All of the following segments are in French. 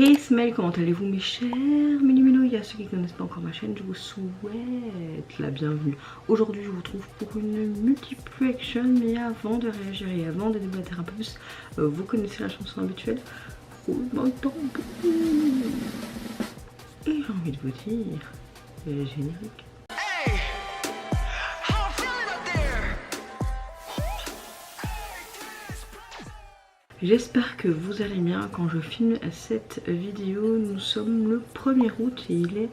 Hey Smell, comment allez-vous mes chers Mini Il y a ceux qui ne connaissent pas encore ma chaîne, je vous souhaite la bienvenue. Aujourd'hui je vous retrouve pour une multiplication, mais avant de réagir et avant de débattre un peu plus, vous connaissez la chanson habituelle, roulement de tambour. Et j'ai envie de vous dire, générique. J'espère que vous allez bien. Quand je filme cette vidéo, nous sommes le 1er août et il est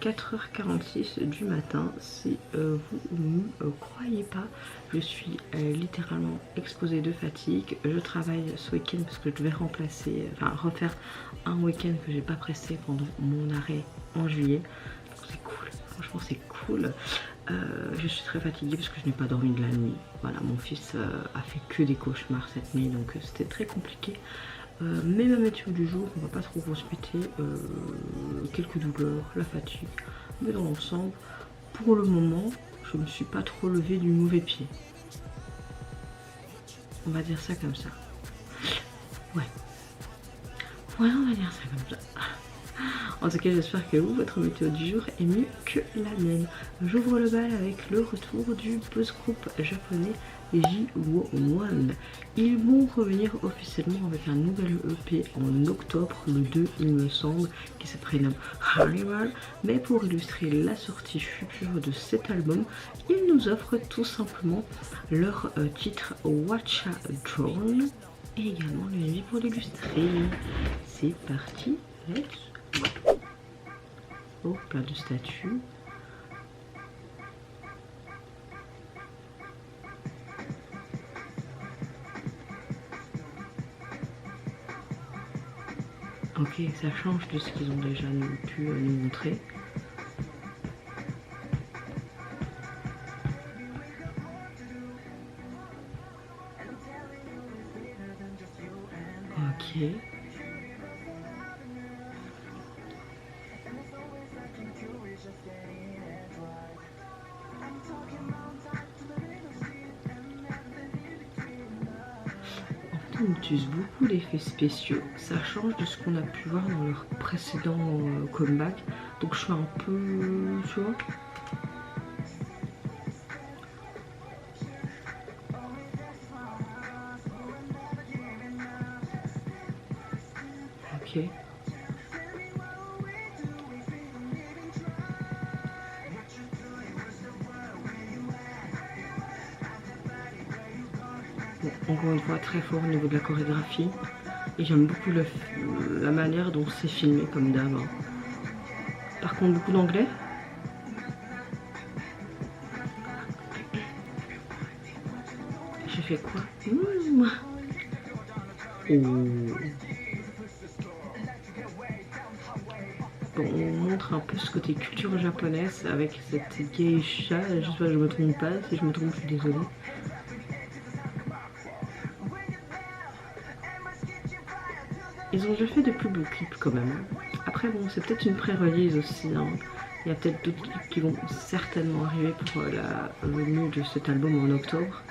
4h46 du matin. Si vous ne croyez pas, je suis littéralement exposée de fatigue. Je travaille ce week-end parce que je devais refaire un week-end que j'ai pas pressé pendant mon arrêt en juillet. C'est cool, franchement c'est cool. Je suis très fatiguée parce que je n'ai pas dormi de la nuit. Voilà, mon fils a fait que des cauchemars cette nuit, donc c'était très compliqué. Mais ma météo du jour, on va pas trop vous répéter, quelques douleurs, la fatigue, mais dans l'ensemble, pour le moment, je ne me suis pas trop levée du mauvais pied. On va dire ça comme ça. Ouais, on va dire ça comme ça. En tout cas, j'espère que vous, votre météo du jour est mieux que la mienne. J'ouvre le bal avec le retour du buzz group japonais J-Wo-1. Ils vont revenir officiellement avec un nouvel EP en octobre, le 2 il me semble, qui se prénomme Hariwal. Mais pour illustrer la sortie future de cet album, ils nous offrent tout simplement leur titre Watcha Drone et également le MV pour l'illustrer. C'est parti, let's go. Oh, plein de statues. Ok, ça change de ce qu'ils ont déjà pu nous montrer. Ok. On utilise beaucoup d'effets spéciaux, ça change de ce qu'on a pu voir dans leur précédent comeback, donc je suis un peu, tu vois. Ok. Bon, encore une fois, très fort au niveau de la chorégraphie. Et j'aime beaucoup la manière dont c'est filmé comme d'hab. Par contre, beaucoup d'anglais. J'ai fait quoi? Bon, on montre un peu ce côté culture japonaise avec cette geisha. J'espère que je me trompe pas. Si je me trompe, je suis désolée. Ils ont déjà fait de plus beaux clips quand même. Après bon, c'est peut-être une pré-release aussi. Hein. Il y a peut-être d'autres clips qui vont certainement arriver pour la venue de cet album en octobre.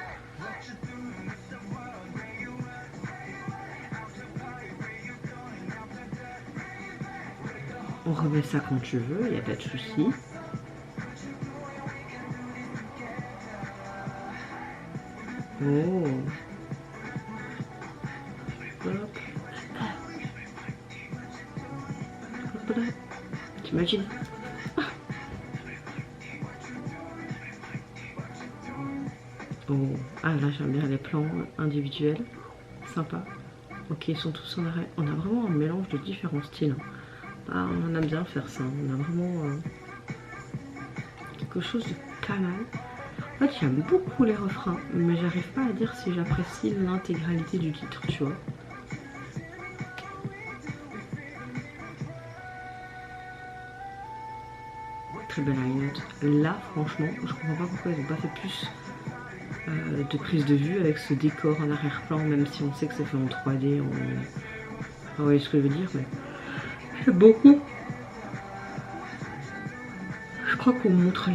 On remet ça quand tu veux, il n'y a pas de souci. Oh. Hop. T'imagines? Oh. Ah là j'aime bien les plans individuels. Sympa. Ok, ils sont tous en arrêt. On a vraiment un mélange de différents styles. Ah, on aime bien faire ça. On a vraiment quelque chose de pas mal. En fait, j'aime beaucoup les refrains, mais j'arrive pas à dire si j'apprécie l'intégralité du titre, tu vois. Très belle highlight. Là, franchement, je comprends pas pourquoi ils n'ont pas fait plus de prise de vue avec ce décor en arrière-plan, même si on sait que c'est fait en 3D. Vous voyez ce que je veux dire, mais j'aime beaucoup. Je crois qu'on montre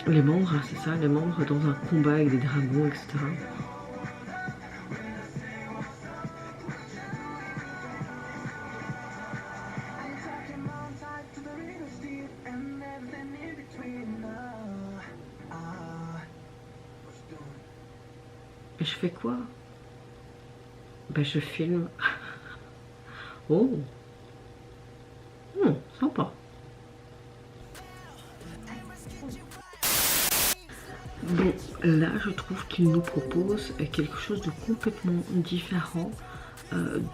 les membres, hein, c'est ça, les membres dans un combat avec des dragons, etc. je fais quoi? Bah je filme. Oh, sympa. Bon, là je trouve qu'il nous propose quelque chose de complètement différent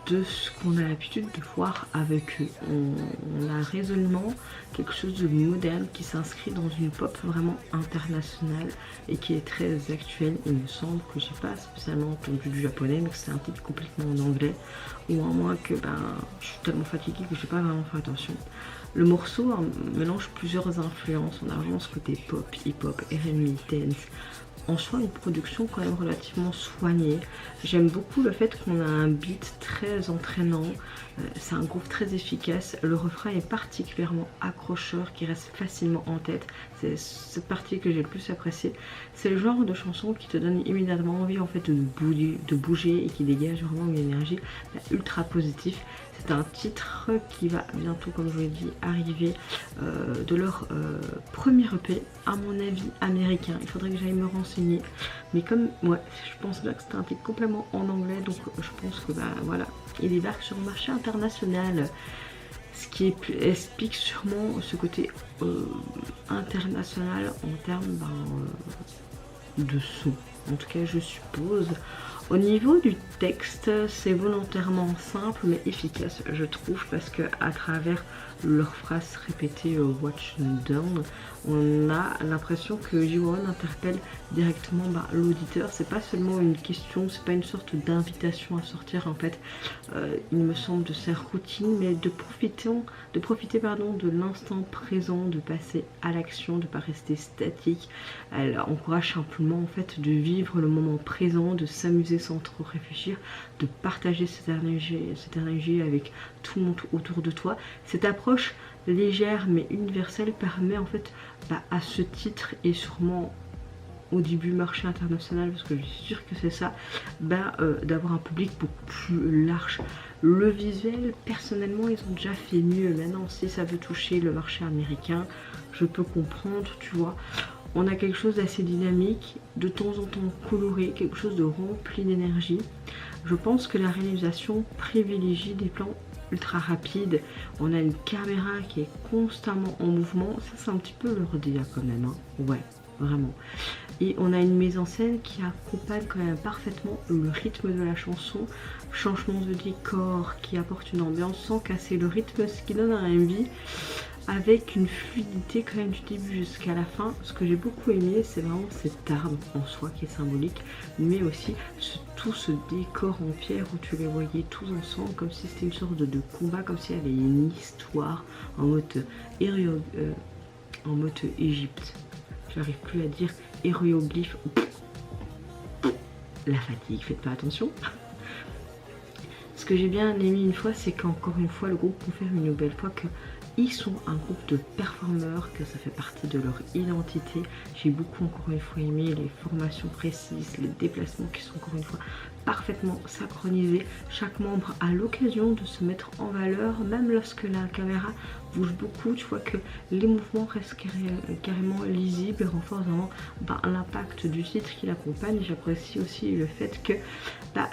de ce qu'on a l'habitude de voir avec eux. On a résolument quelque chose de moderne qui s'inscrit dans une pop vraiment internationale et qui est très actuelle. Il me semble que j'ai pas spécialement entendu du japonais, mais que c'est un titre complètement en anglais, ou à moins que je suis tellement fatiguée que j'ai pas vraiment fait attention. Le morceau mélange plusieurs influences. On a vraiment ce côté pop, hip-hop, R&B, dance. En soi, une production quand même relativement soignée. J'aime beaucoup le fait qu'on a un beat très entraînant. C'est un groove très efficace. Le refrain est particulièrement accrocheur, qui reste facilement en tête. C'est cette partie que j'ai le plus appréciée. C'est le genre de chanson qui te donne immédiatement envie en fait de bouger et qui dégage vraiment une énergie ultra positive. C'est un titre qui va bientôt, comme je vous l'ai dit, arriver de leur premier EP, à mon avis américain. Il faudrait que j'aille me renseigner. Mais comme, ouais, je pense bien que c'est un titre complètement en anglais, donc je pense que voilà, il débarque sur le marché international. Ce qui explique sûrement ce côté international en termes de son. En tout cas, je suppose. Au niveau du texte, c'est volontairement simple mais efficace, je trouve, parce que à travers leurs phrases répétées Watch Down, on a l'impression que Jiwon interpelle directement l'auditeur. C'est pas seulement une question, c'est pas une sorte d'invitation à sortir en fait, il me semble, de sa routine, mais de profiter de l'instant présent, de passer à l'action, de pas rester statique. Elle encourage simplement en fait de vivre le moment présent, de s'amuser sans trop réfléchir, de partager cette énergie avec tout le monde autour de toi. Cette approche légère mais universelle permet en fait à ce titre, et sûrement au début marché international, parce que je suis sûre que c'est ça, d'avoir un public beaucoup plus large. Le visuel, personnellement, ils ont déjà fait mieux. Maintenant, si ça veut toucher le marché américain, je peux comprendre, tu vois. On a quelque chose d'assez dynamique, de temps en temps coloré, quelque chose de rempli d'énergie. Je pense que la réalisation privilégie des plans ultra rapides. On a une caméra qui est constamment en mouvement. Ça, c'est un petit peu leur DA quand même, hein. Ouais, vraiment. Et on a une mise en scène qui accompagne quand même parfaitement le rythme de la chanson. Changement de décor qui apporte une ambiance sans casser le rythme, ce qui donne un MV avec une fluidité quand même du début jusqu'à la fin. Ce que j'ai beaucoup aimé, c'est vraiment cet arbre en soi qui est symbolique, mais aussi tout ce décor en pierre où tu les voyais tous ensemble comme si c'était une sorte de combat, comme s'il y avait une histoire en mode Égypte. J'arrive plus à dire hiéroglyphe. La fatigue, faites pas attention. Ce que j'ai bien aimé une fois, c'est qu'encore une fois, le groupe confirme une nouvelle fois qu'ils sont un groupe de performeurs, que ça fait partie de leur identité. J'ai beaucoup encore une fois aimé les formations précises, les déplacements qui sont encore une fois parfaitement synchronisés. Chaque membre a l'occasion de se mettre en valeur, même lorsque la caméra bouge beaucoup. Tu vois que les mouvements restent carrément lisibles et renforcent vraiment l'impact du titre qui l'accompagne. J'apprécie aussi le fait que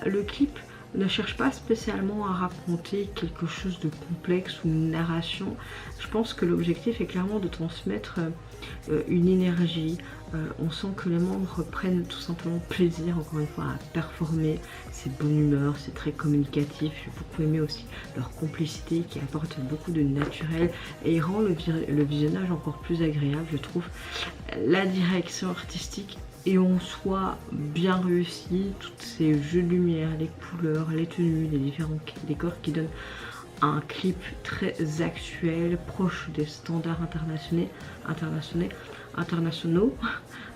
le clip ne cherche pas spécialement à raconter quelque chose de complexe ou une narration. Je pense que l'objectif est clairement de transmettre une énergie. On sent que les membres prennent tout simplement plaisir, encore une fois, à performer. C'est bonne humeur, c'est très communicatif. J'ai beaucoup aimé aussi leur complicité qui apporte beaucoup de naturel et rend le visionnage encore plus agréable, je trouve. La direction artistique et en soi bien réussi, tous ces jeux de lumière, les couleurs, les tenues, les différents décors qui donnent un clip très actuel, proche des standards internationaux,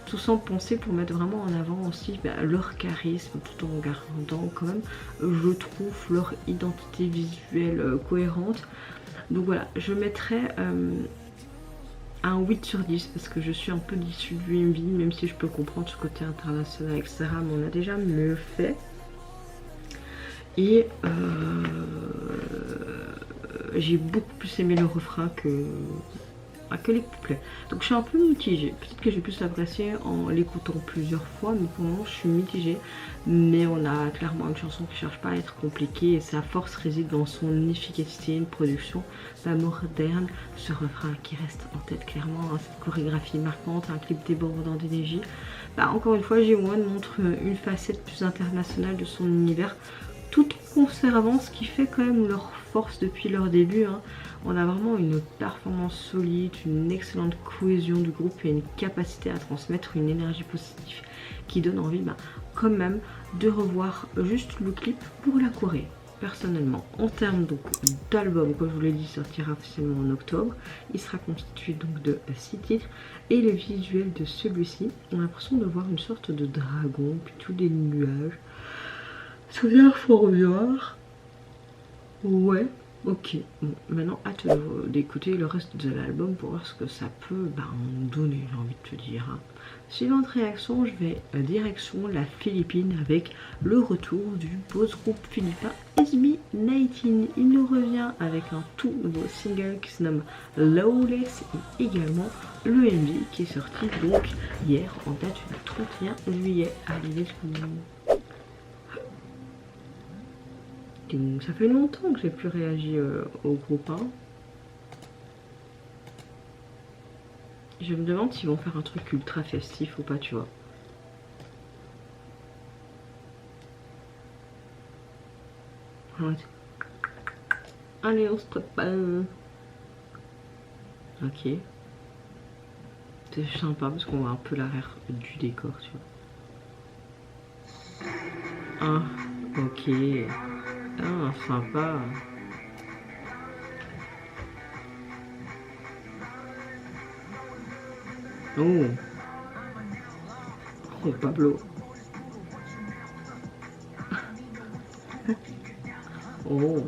tout sans penser pour mettre vraiment en avant aussi leur charisme, tout en gardant quand même, je trouve, leur identité visuelle cohérente. Donc voilà, je mettrai un 8 sur 10 parce que je suis un peu déçue du MV, même si je peux comprendre ce côté international, etc. Mais on a déjà mieux fait. Et j'ai beaucoup plus aimé le refrain que que les couplets. Donc je suis un peu mitigée. Peut-être que j'ai plus l'apprécier en l'écoutant plusieurs fois, mais pour le moment je suis mitigée. Mais on a clairement une chanson qui cherche pas à être compliquée et sa force réside dans son efficacité, une production moderne, ce refrain qui reste en tête clairement, hein, cette chorégraphie marquante, un clip débordant d'énergie. Encore une fois, G1 montre une facette plus internationale de son univers, tout en conservant ce qui fait quand même leur force depuis leur début. Hein. On a vraiment une performance solide, une excellente cohésion du groupe et une capacité à transmettre une énergie positive qui donne envie quand même de revoir juste le clip pour la Corée. Personnellement, en termes donc d'album, comme je vous l'ai dit, sortira officiellement en octobre. Il sera constitué donc de 6 titres et le visuel de celui-ci, on a l'impression de voir une sorte de dragon, plutôt des nuages. Ça a l'air fort bien. Ouais, ok. Bon, maintenant hâte d'écouter le reste de l'album pour voir ce que ça peut donner, j'ai envie de te dire. Hein. Suivante réaction, je vais direction la Philippine avec le retour du boss groupe philippin SB19. Il nous revient avec un tout nouveau single qui se nomme Lawless et également le MV qui est sorti donc hier en date du 31 juillet. Allez, let's go. Ça fait longtemps que j'ai plus réagi au groupe 1. Je me demande s'ils vont faire un truc ultra festif ou pas, tu vois. Allez, on se prépare. Ok. C'est sympa parce qu'on voit un peu l'arrière du décor, tu vois. Ah, ok. Ah, sympa. Oh. Oh, Pablo. Oh.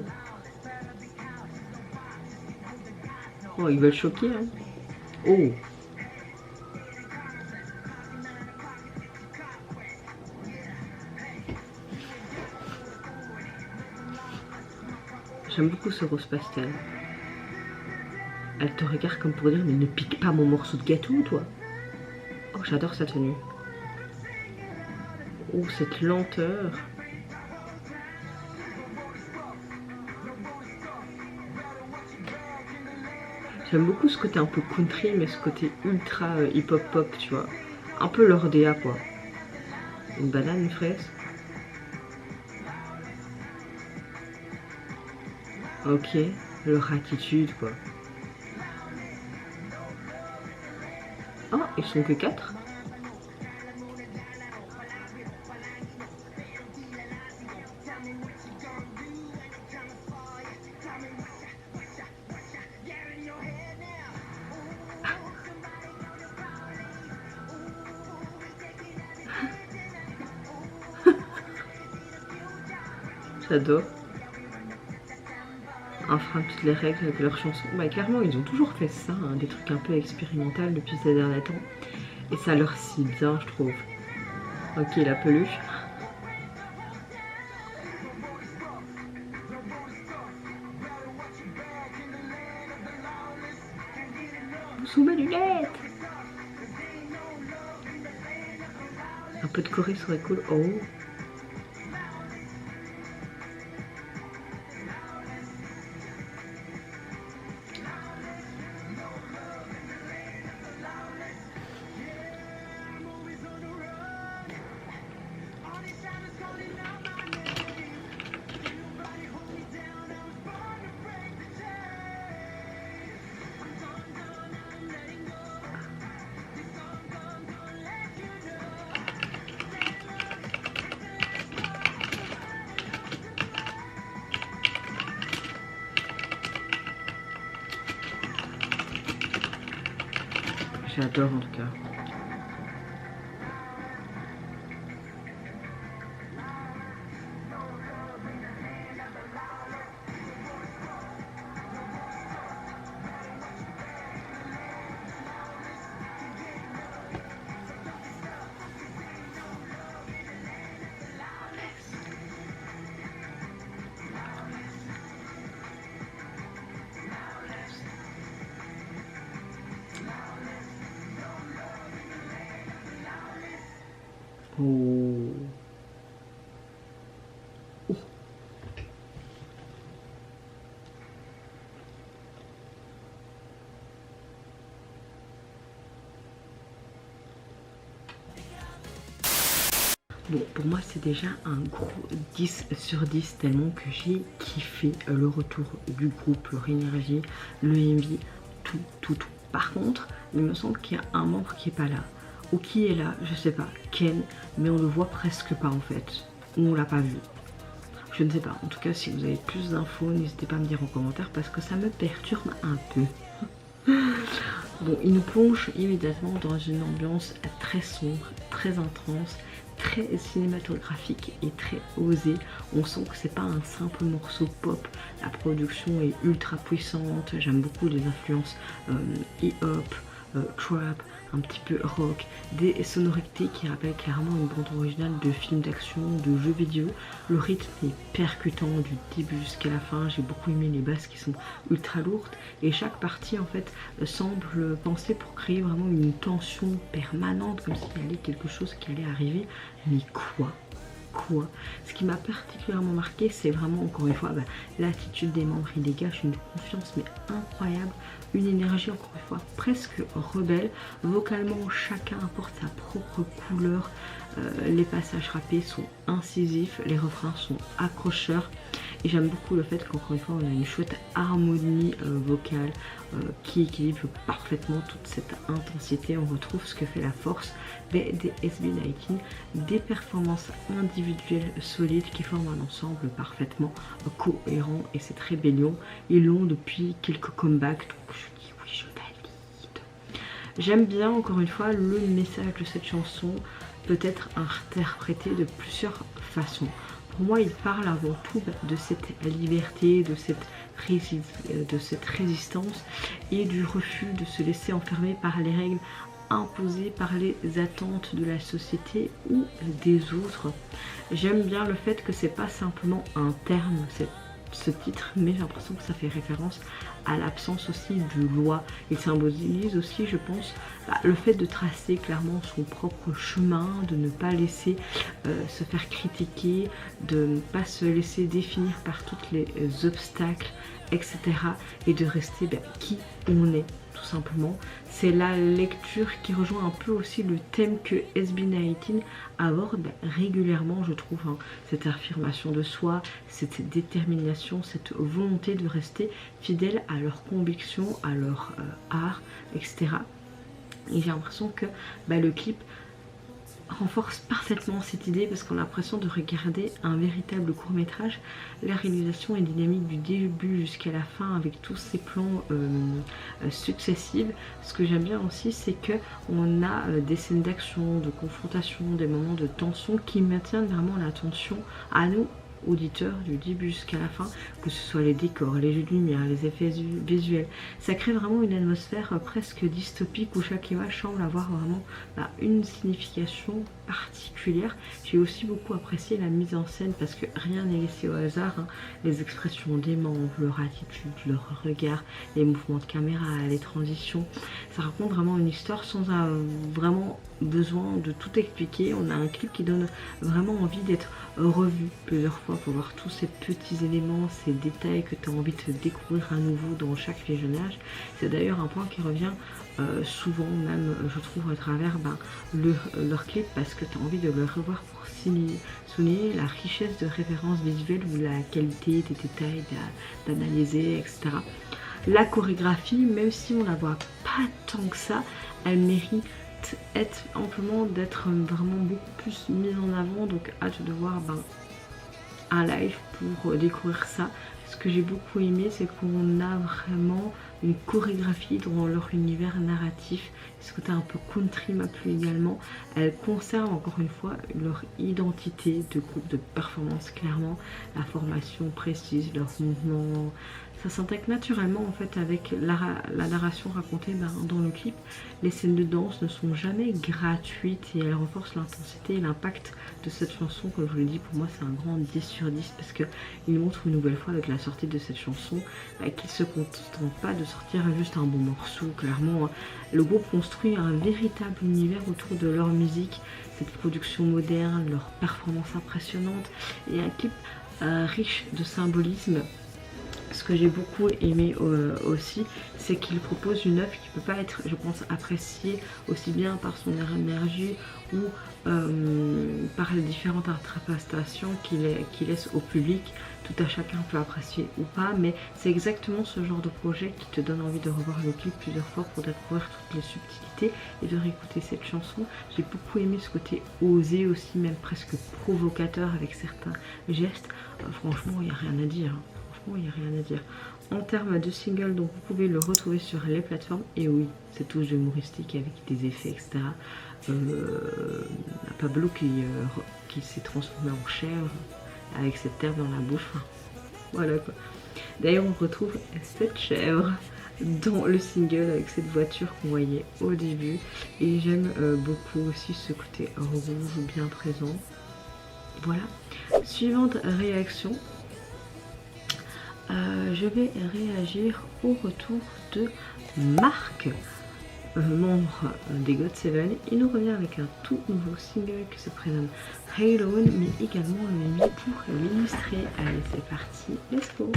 Oh, ils veulent choquer, hein. Oh. J'aime beaucoup ce rose pastel. Elle te regarde comme pour dire, mais ne pique pas mon morceau de gâteau, toi. Oh, j'adore sa tenue. Oh, cette lenteur. J'aime beaucoup ce côté un peu country, mais ce côté ultra hip-hop pop, tu vois. Un peu leur DA, quoi. Une banane, une fraise. Ok, leur attitude, quoi. Oh, ils sont que 4. J'adore. Enfreindre toutes les règles avec leurs chansons. Clairement, ils ont toujours fait ça, hein, des trucs un peu expérimentaux depuis ces derniers temps. Et ça leur scie bien, je trouve. Ok, la peluche. Sous mes lunettes. Un peu de Corée serait cool. Oh. J'adore en tout cas. Oh. Oh. Bon, pour moi c'est déjà un gros 10 sur 10 tellement que j'ai kiffé le retour du groupe, leur énergie, le MV, tout. Par contre, il me semble qu'il y a un membre qui est pas là. Ou qui est là, je sais pas, Ken, mais on le voit presque pas en fait. Ou on l'a pas vu. Je ne sais pas. En tout cas, si vous avez plus d'infos, n'hésitez pas à me dire en commentaire parce que ça me perturbe un peu. Bon, il nous plonge immédiatement dans une ambiance très sombre, très intense, très cinématographique et très osée. On sent que c'est pas un simple morceau pop. La production est ultra puissante. J'aime beaucoup les influences hip-hop, trap, un petit peu rock, des sonorités qui rappellent clairement une bande originale de films d'action, de jeux vidéo. Le rythme est percutant du début jusqu'à la fin. J'ai beaucoup aimé les basses qui sont ultra lourdes et chaque partie en fait semble penser pour créer vraiment une tension permanente comme s'il y avait quelque chose qui allait arriver. Mais quoi ? Ce qui m'a particulièrement marqué, c'est vraiment encore une fois l'attitude des membres. Ils dégagent une confiance mais incroyable, une énergie encore une fois presque rebelle. Vocalement, chacun apporte sa propre couleur. Les passages rappés sont incisifs, les refrains sont accrocheurs. Et j'aime beaucoup le fait qu'encore une fois on a une chouette harmonie vocale qui équilibre parfaitement toute cette intensité. On retrouve ce que fait la force des SB19, des performances individuelles solides qui forment un ensemble parfaitement cohérent. Et cette rébellion, ils l'ont depuis quelques comebacks, donc je dis oui, je valide. J'aime bien encore une fois le message de cette chanson, peut être interprété de plusieurs façons. Pour moi, il parle avant tout de cette liberté, de cette résistance et du refus de se laisser enfermer par les règles imposées par les attentes de la société ou des autres. J'aime bien le fait que c'est pas simplement un terme, ce titre, mais j'ai l'impression que ça fait référence à l'absence aussi de loi. Il symbolise aussi, je pense, le fait de tracer clairement son propre chemin, de ne pas laisser se faire critiquer, de ne pas se laisser définir par tous les obstacles, etc. Et de rester qui on est, tout simplement. C'est la lecture qui rejoint un peu aussi le thème que SB19 aborde régulièrement, je trouve, hein. Cette affirmation de soi, cette détermination, cette volonté de rester fidèle à leurs convictions, à leur art, etc. Et j'ai l'impression que le clip renforce parfaitement cette idée parce qu'on a l'impression de regarder un véritable court-métrage. La réalisation est dynamique du début jusqu'à la fin avec tous ces plans successifs. Ce que j'aime bien aussi, c'est que on a des scènes d'action, de confrontation, des moments de tension qui maintiennent vraiment l'attention à nous, auditeurs, du début jusqu'à la fin, que ce soit les décors, les jeux de lumière, les effets visuels. Ça crée vraiment une atmosphère presque dystopique où chaque image semble avoir vraiment une signification particulière. J'ai aussi beaucoup apprécié la mise en scène parce que rien n'est laissé au hasard, hein. Les expressions des membres, leur attitude, leur regard, les mouvements de caméra, les transitions, ça raconte vraiment une histoire sans vraiment besoin de tout expliquer. On a un clip qui donne vraiment envie d'être revu plusieurs fois pour voir tous ces petits éléments, ces détails que tu as envie de découvrir à nouveau dans chaque visionnage. C'est d'ailleurs un point qui revient souvent, même je trouve à travers leur clip, parce que tu as envie de le revoir pour souligner la richesse de références visuelles ou la qualité des détails d'analyser, etc. La chorégraphie, même si on la voit pas tant que ça, elle mérite amplement d'être vraiment beaucoup plus mise en avant. Donc hâte de voir un live pour découvrir ça. Ce que j'ai beaucoup aimé, c'est qu'on a vraiment une chorégraphie dans leur univers narratif. Ce côté un peu country m'a plu également. Elles conservent encore une fois leur identité de groupe de performance, clairement. La formation précise, leurs mouvements. Ça s'intègre naturellement en fait avec la narration racontée dans le clip. Les scènes de danse ne sont jamais gratuites et elles renforcent l'intensité et l'impact de cette chanson. Comme je vous l'ai dit, pour moi c'est un grand 10 sur 10 parce qu'il montre une nouvelle fois avec la sortie de cette chanson qu'il ne se contente pas de sortir juste un bon morceau. Clairement, le groupe construit un véritable univers autour de leur musique, cette production moderne, leur performance impressionnante et un clip riche de symbolisme. Ce que j'ai beaucoup aimé aussi, c'est qu'il propose une œuvre qui ne peut pas être, je pense, appréciée aussi bien par son énergie ou par les différentes interprétations qu'il laisse au public. Tout à chacun peut apprécier ou pas, mais c'est exactement ce genre de projet qui te donne envie de revoir le clip plusieurs fois pour découvrir toutes les subtilités et de réécouter cette chanson. J'ai beaucoup aimé ce côté osé aussi, même presque provocateur avec certains gestes. Franchement, il n'y a rien à dire. Il n'y a rien à dire. En termes de single, donc vous pouvez le retrouver sur les plateformes. Et oui, c'est tout humoristique avec des effets, etc. Pablo qui s'est transformé en chèvre avec cette herbe dans la bouche. Enfin, voilà quoi. D'ailleurs, on retrouve cette chèvre dans le single avec cette voiture qu'on voyait au début. Et j'aime beaucoup aussi ce côté rouge bien présent. Voilà. Suivante réaction. Je vais réagir au retour de Marc, membre des GOT7. Il nous revient avec un tout nouveau single qui se prénomme Halo, mais également le mis pour l'illustrer. Allez, c'est parti, let's go!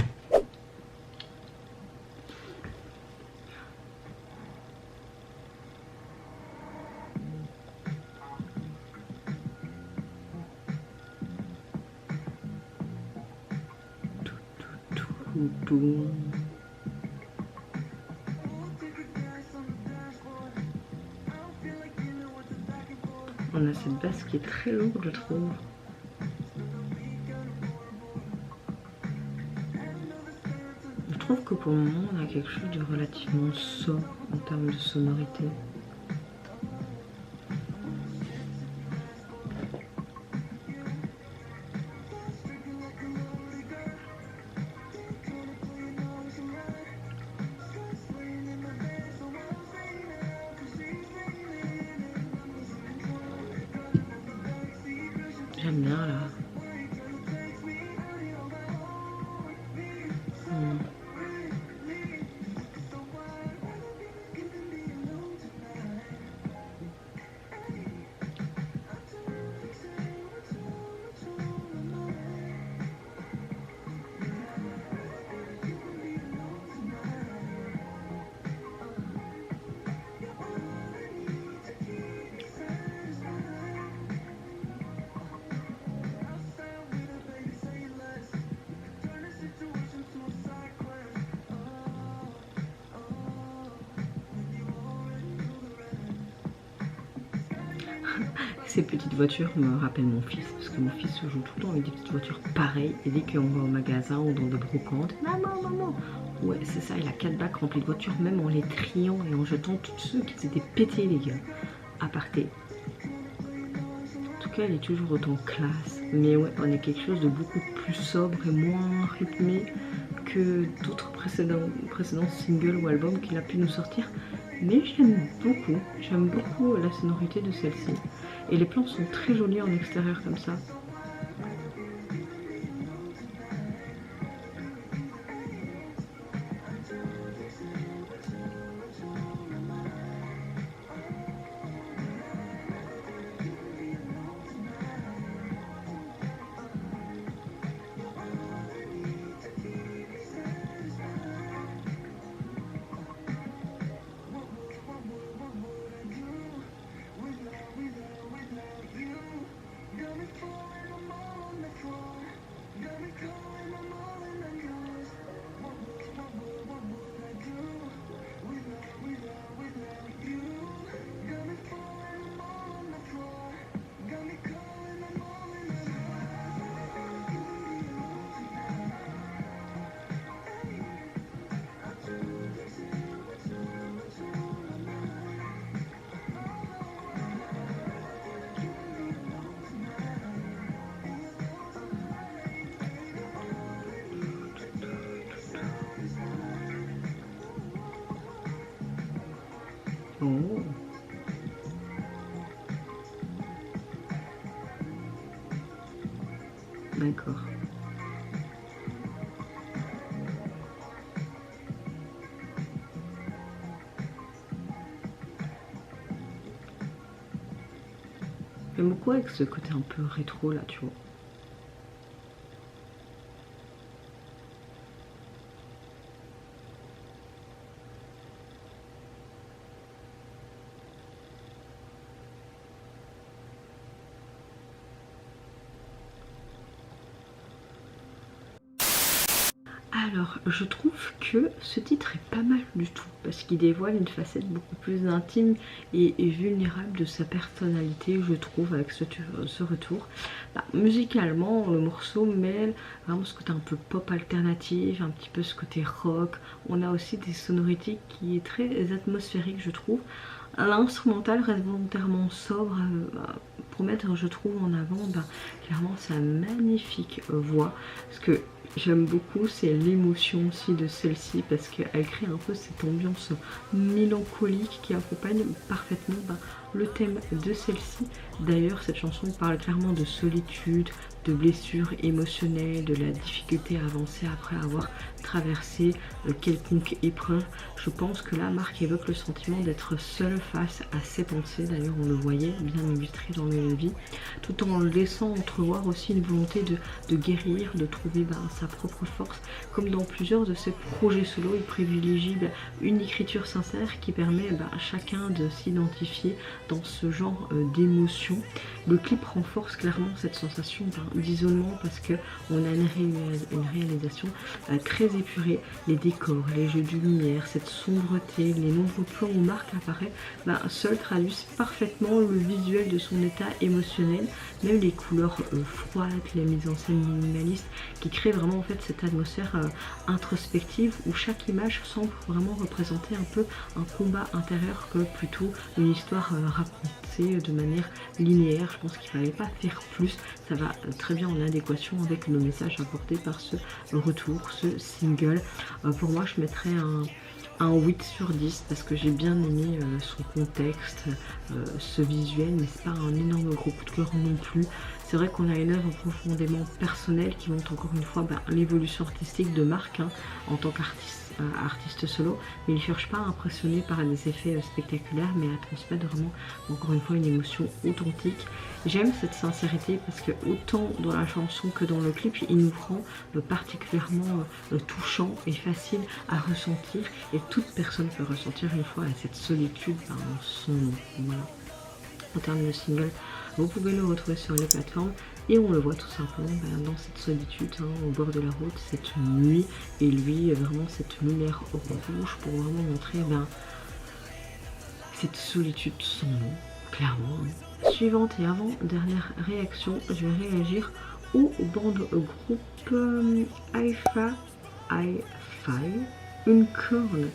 On a cette basse qui est très lourde, je trouve. Je trouve que pour le moment, on a quelque chose de relativement sobre en termes de sonorité. J'aime bien là. Ces petites voitures me rappellent mon fils, parce que mon fils joue tout le temps avec des petites voitures pareilles, et dès qu'on va au magasin ou dans des brocantes, maman, ouais c'est ça, il a 4 bacs remplis de voitures, même en les triant et en jetant tous ceux qui s'étaient pétés les gars, à parté. En tout cas, elle est toujours autant classe, mais ouais, on est quelque chose de beaucoup plus sobre et moins rythmé que d'autres précédents singles ou albums qu'il a pu nous sortir. Mais j'aime beaucoup la sonorité de celle-ci. Et les plans sont très jolis en extérieur comme ça. Oh. D'accord. J'aime beaucoup avec ce côté un peu rétro là, tu vois. Alors, je trouve que ce titre est pas mal du tout, parce qu'il dévoile une facette beaucoup plus intime et vulnérable de sa personnalité, je trouve, avec ce retour. Musicalement, le morceau mêle vraiment ce côté un peu pop alternatif, un petit peu ce côté rock. On a aussi des sonorités qui est très atmosphérique, je trouve. L'instrumental reste volontairement sobre pour mettre, je trouve, en avant clairement sa magnifique voix, parce que j'aime beaucoup, c'est l'émotion aussi de celle-ci, parce qu'elle crée un peu cette ambiance mélancolique qui accompagne parfaitement le thème de celle-ci. D'ailleurs, cette chanson parle clairement de solitude, de blessures émotionnelles, de la difficulté à avancer après avoir traversé quelconque épreuve. Je pense que là, Marc évoque le sentiment d'être seul face à ses pensées. D'ailleurs, on le voyait bien illustré dans le MV, tout en laissant entrevoir aussi une volonté de guérir, de trouver sa propre force. Comme dans plusieurs de ses projets solo, il privilégie une écriture sincère qui permet à chacun de s'identifier dans ce genre d'émotion. Le clip renforce clairement cette sensation d'isolement, parce que on a une réalisation très épurée. Les décors, les jeux de lumière, cette sombreté, les nombreux plans où Marc apparaît seuls traduisent parfaitement le visuel de son état émotionnel. Même les couleurs froides, la mise en scène minimaliste qui crée vraiment en fait cette atmosphère introspective où chaque image semble vraiment représenter un peu un combat intérieur que plutôt une histoire racontée de manière linéaire. Je pense qu'il fallait pas faire plus, ça va très bien en adéquation avec le message apporté par ce retour, ce single. Pour moi, je mettrais un 8 sur 10 parce que j'ai bien aimé son contexte, ce visuel, mais c'est pas un énorme gros coup de cœur non plus. C'est vrai qu'on a une œuvre profondément personnelle qui montre encore une fois l'évolution artistique de Marc en tant qu'artiste solo, mais il ne cherche pas à impressionner par des effets spectaculaires, mais à transmettre vraiment encore une fois une émotion authentique. J'aime cette sincérité parce que autant dans la chanson que dans le clip, il nous rend particulièrement touchant et facile à ressentir, et toute personne peut ressentir une fois cette solitude en son nom. Voilà. En termes de single, vous pouvez le retrouver sur les plateformes et on le voit tout simplement dans cette solitude au bord de la route, cette nuit, et lui vraiment cette lumière rouge pour vraiment montrer cette solitude sans nom, clairement. Suivante et avant-dernière réaction, je vais réagir aux bandes groupe Hi-Fi, une corne.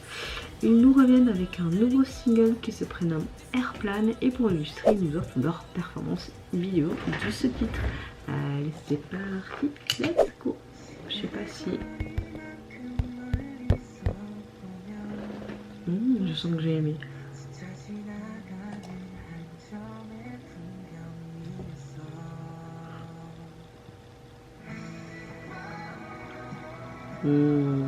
Ils nous reviennent avec un nouveau single qui se prénomme Airplane, et pour illustrer, ils nous offrent leur performance vidéo de ce titre. Allez, c'est parti, let's go. Je sais pas si... je sens que j'ai aimé. On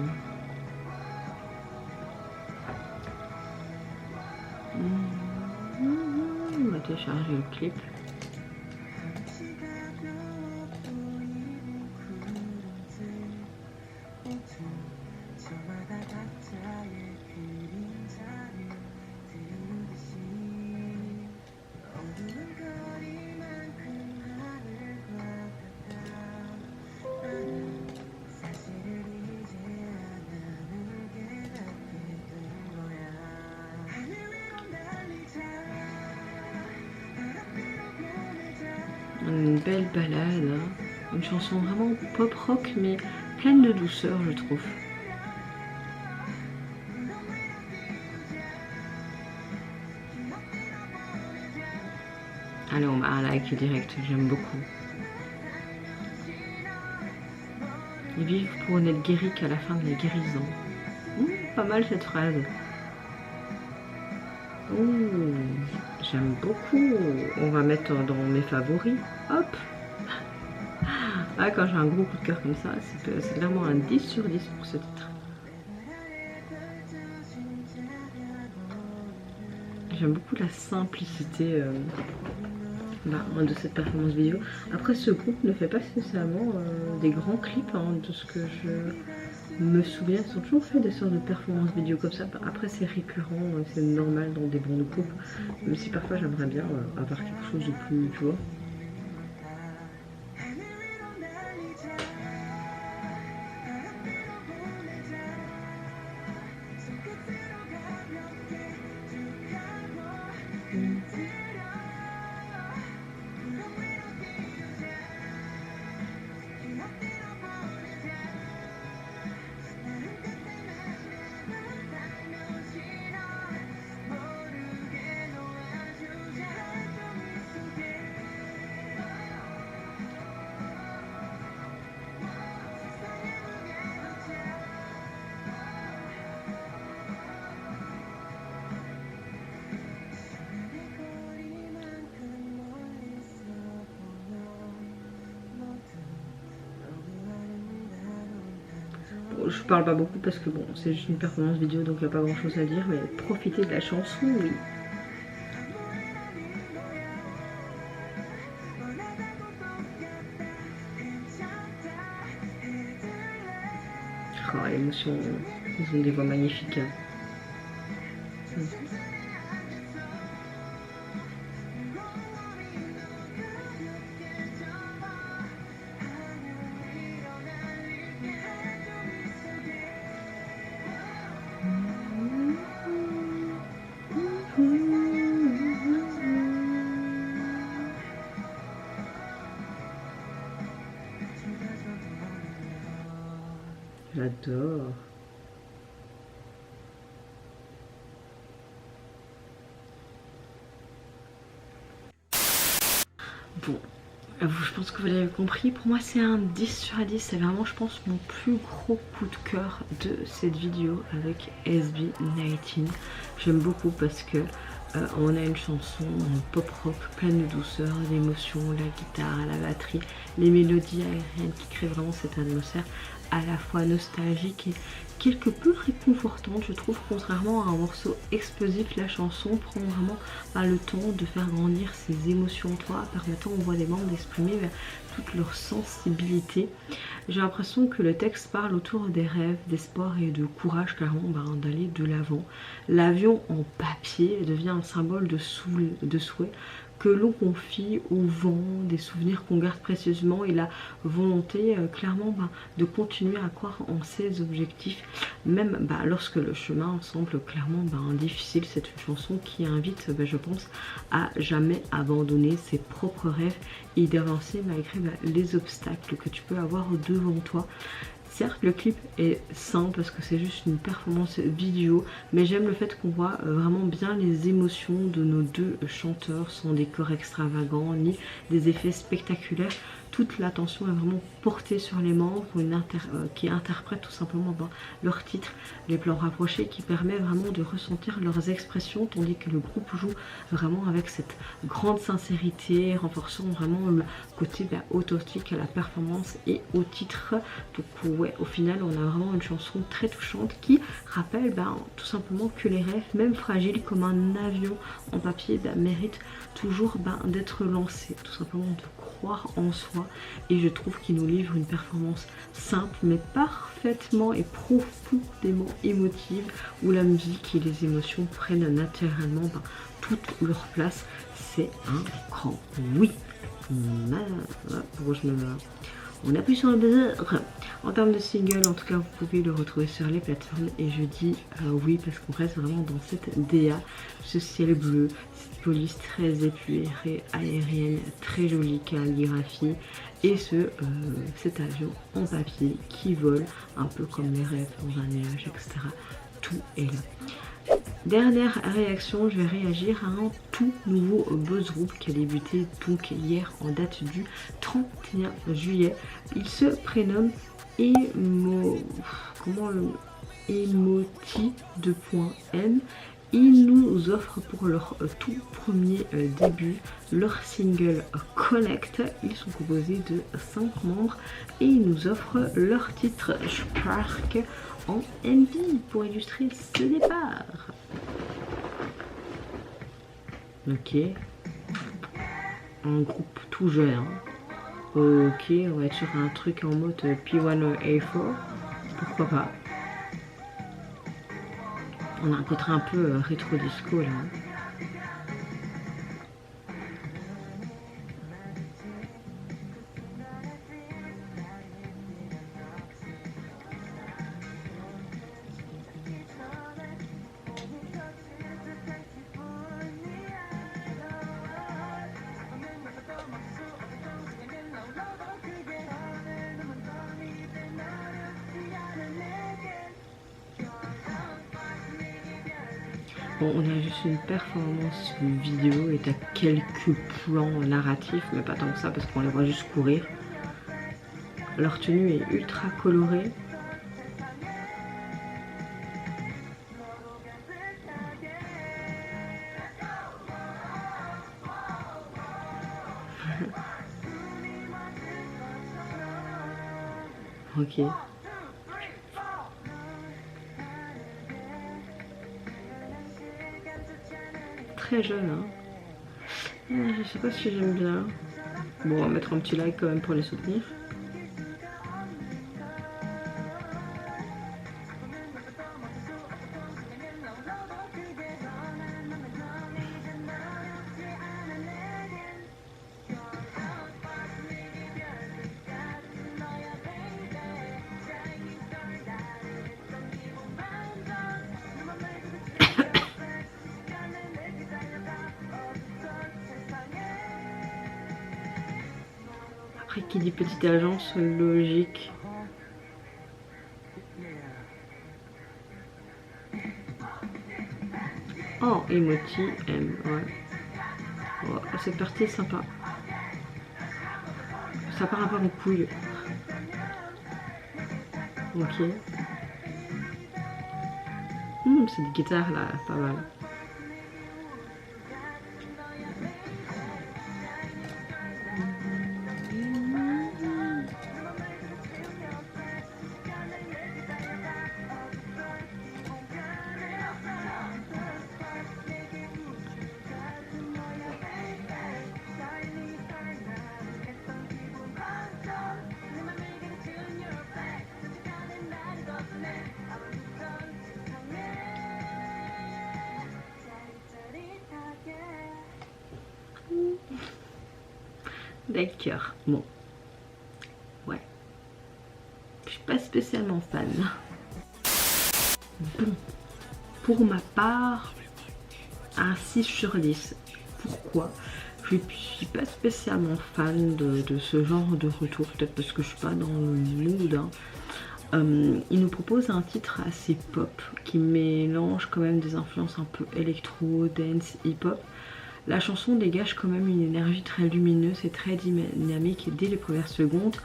va télécharger le clip. Une belle balade, une chanson vraiment pop rock mais pleine de douceur, je trouve. Allez, on met un like direct, j'aime beaucoup. Ils vivent pour n'être guéris qu'à la fin de la guérison. Pas mal cette phrase. J'aime beaucoup. On va mettre dans mes favoris. Hop. Quand j'ai un gros coup de cœur comme ça, c'est clairement un 10 sur 10 pour ce titre. J'aime beaucoup la simplicité de cette performance vidéo. Après, ce groupe ne fait pas nécessairement des grands clips, hein, de ce que je me souviens. Ils ont toujours fait des sortes de performances vidéo comme ça. Après, c'est récurrent, c'est normal dans des bandes groupes, même si parfois j'aimerais bien avoir quelque chose de plus, tu vois. Je parle pas beaucoup parce que bon, c'est juste une performance vidéo donc il n'y a pas grand chose à dire, mais profitez de la chanson, oui. Oh, l'émotion, ils ont des voix magnifiques. J'adore. Bon, je pense que vous l'avez compris, pour moi c'est un 10 sur 10, c'est vraiment je pense mon plus gros coup de cœur de cette vidéo avec SB19. J'aime beaucoup parce que on a une chanson pop rock pleine de douceur, d'émotion, la guitare, la batterie, les mélodies aériennes qui créent vraiment cette atmosphère à la fois nostalgique et quelque peu réconfortante, je trouve. Contrairement à un morceau explosif, la chanson prend vraiment le temps de faire grandir ses émotions en toi, permettant aux voix des membres d'exprimer toute leur sensibilité. J'ai l'impression que le texte parle autour des rêves, d'espoir et de courage clairement d'aller de l'avant. L'avion en papier devient un symbole de souhait que l'on confie au vent, des souvenirs qu'on garde précieusement et la volonté clairement de continuer à croire en ses objectifs, même lorsque le chemin semble clairement difficile. C'est une chanson qui invite, je pense, à jamais abandonner ses propres rêves et d'avancer malgré les obstacles que tu peux avoir devant toi. Certes, le clip est simple parce que c'est juste une performance vidéo, mais j'aime le fait qu'on voit vraiment bien les émotions de nos deux chanteurs sans décor extravagant ni des effets spectaculaires. Toute l'attention est vraiment portée sur les membres qui interprètent tout simplement leur titre, les plans rapprochés qui permettent vraiment de ressentir leurs expressions, tandis que le groupe joue vraiment avec cette grande sincérité, renforçant vraiment le côté authentique à la performance et au titre. Donc ouais, au final on a vraiment une chanson très touchante qui rappelle tout simplement que les rêves, même fragiles comme un avion en papier, méritent toujours d'être lancés, tout simplement de croire en soi. Et je trouve qu'il nous livre une performance simple mais parfaitement et profondément émotive, où la musique et les émotions prennent naturellement toute leur place. C'est un grand oui. Pourquoi je me meurs? On appuie sur le buzzer. En termes de single, en tout cas, vous pouvez le retrouver sur les plateformes. Et je dis oui parce qu'on reste vraiment dans cette DA, ce ciel bleu, cette police très épurée, aérienne, très jolie calligraphie. Et cet avion en papier qui vole, un peu comme les rêves dans un nuage, etc. Tout est là. Dernière réaction, je vais réagir à un tout nouveau buzz group qui a débuté donc hier en date du 31 juillet. Il se prénomme Emoti2.m. Ils nous offrent pour leur tout premier début leur single Connect. Ils sont composés de 5 membres et ils nous offrent leur titre Spark en MV pour illustrer ce départ. Ok. un groupe tout jeune. Hein. Ok, on va être sur un truc en mode P1A4, pourquoi pas. On a un côté un peu rétro disco là. Hein. Bon, on a juste une performance vidéo et t'as quelques plans narratifs, mais pas tant que ça parce qu'on les voit juste courir. Leur tenue est ultra colorée. Ok. Très jeune, hein. Je sais pas si j'aime bien. Bon, on va mettre un petit like quand même pour les soutenir. Après, qui dit petite agence, logique. Oh, emoji M, ouais. Oh, cette partie est sympa. Ça part un peu en couille. Ok. Cette guitare là, pas mal. D'accord, bon. Ouais. Je suis pas spécialement fan. Bon. Pour ma part, un 6 sur 10. Pourquoi? Je suis pas spécialement fan de ce genre de retour. Peut-être parce que je suis pas dans le mood. Hein. Il nous propose un titre assez pop qui mélange quand même des influences un peu électro, dance, hip-hop. La chanson dégage quand même une énergie très lumineuse et très dynamique dès les premières secondes,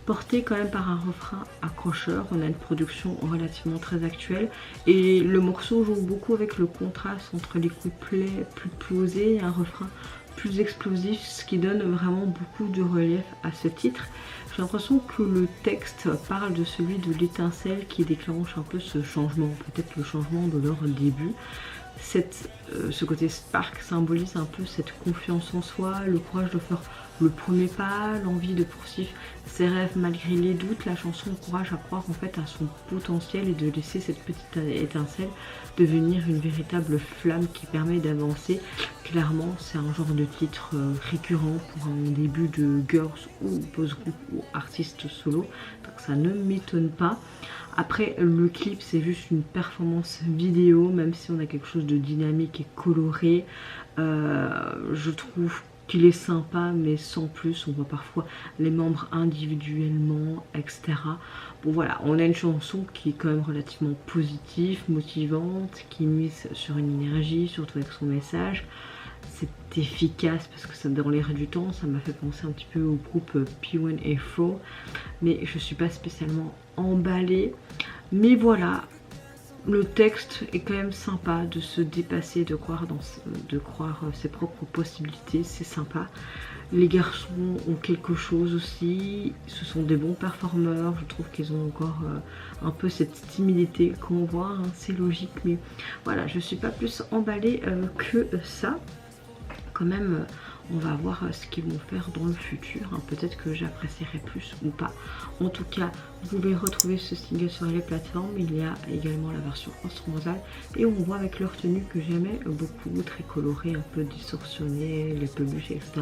portée quand même par un refrain accrocheur. On a une production relativement très actuelle et le morceau joue beaucoup avec le contraste entre les couplets plus posés et un refrain plus explosif, ce qui donne vraiment beaucoup de relief à ce titre. J'ai l'impression que le texte parle de celui de l'étincelle qui déclenche un peu ce changement, peut-être le changement de leur début. Ce côté spark symbolise un peu cette confiance en soi, le courage de faire le premier pas, l'envie de poursuivre ses rêves malgré les doutes. La chanson encourage à croire en fait à son potentiel et de laisser cette petite étincelle devenir une véritable flamme qui permet d'avancer. Clairement, c'est un genre de titre récurrent pour un début de girls ou boys group ou artiste solo, donc ça ne m'étonne pas. Après, le clip, c'est juste une performance vidéo, même si on a quelque chose de dynamique et coloré. Je trouve qu'il est sympa, mais sans plus. On voit parfois les membres individuellement, etc. Bon voilà, on a une chanson qui est quand même relativement positive, motivante, qui mise sur une énergie, surtout avec son message. C'est efficace parce que ça, dans l'air du temps, ça m'a fait penser un petit peu au groupe P1A4, mais je suis pas spécialement emballée. Mais voilà, le texte est quand même sympa, de se dépasser, de croire ses propres possibilités, c'est sympa. Les garçons ont quelque chose aussi, ce sont des bons performeurs, je trouve qu'ils ont encore un peu cette timidité qu'on voit, hein, c'est logique, mais voilà, je suis pas plus emballée que ça. Quand même, On va voir ce qu'ils vont faire dans le futur, hein. Peut-être que j'apprécierai plus ou pas. En tout cas, vous pouvez retrouver ce single sur les plateformes. Il y a également la version instrumentale et on voit avec leur tenue que j'aimais beaucoup, très colorée, un peu distorsionnée, les peluches, etc.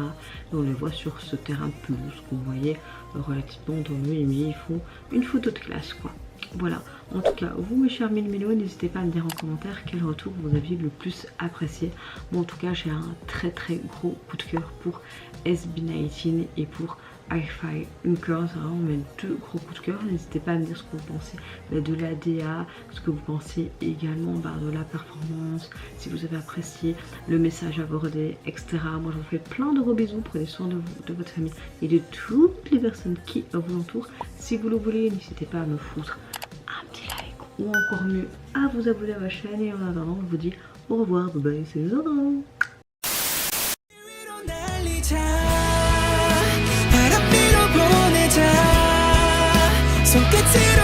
Et on les voit sur ce terrain de pelouse qu'on voyait relativement dans le Mimi. Ils font une photo de classe, quoi. Voilà, en tout cas, vous mes chers Milmélo, n'hésitez pas à me dire en commentaire quel retour vous aviez le plus apprécié. Moi en tout cas, j'ai un très gros coup de cœur pour SB19 et pour Hi-Fi Hunkers, c'est vraiment mes deux gros coups de cœur. N'hésitez pas à me dire ce que vous pensez de la DA, ce que vous pensez également de la performance, si vous avez apprécié le message abordé, etc. Moi je vous fais plein de gros bisous, prenez soin de vous, de votre famille et de toutes les personnes qui vous entourent. Si vous le voulez, n'hésitez pas à me foutre un petit like ou encore mieux à vous abonner à ma chaîne. Et en attendant, je vous dis au revoir, bye bye, c'est Zoran. 손끝으로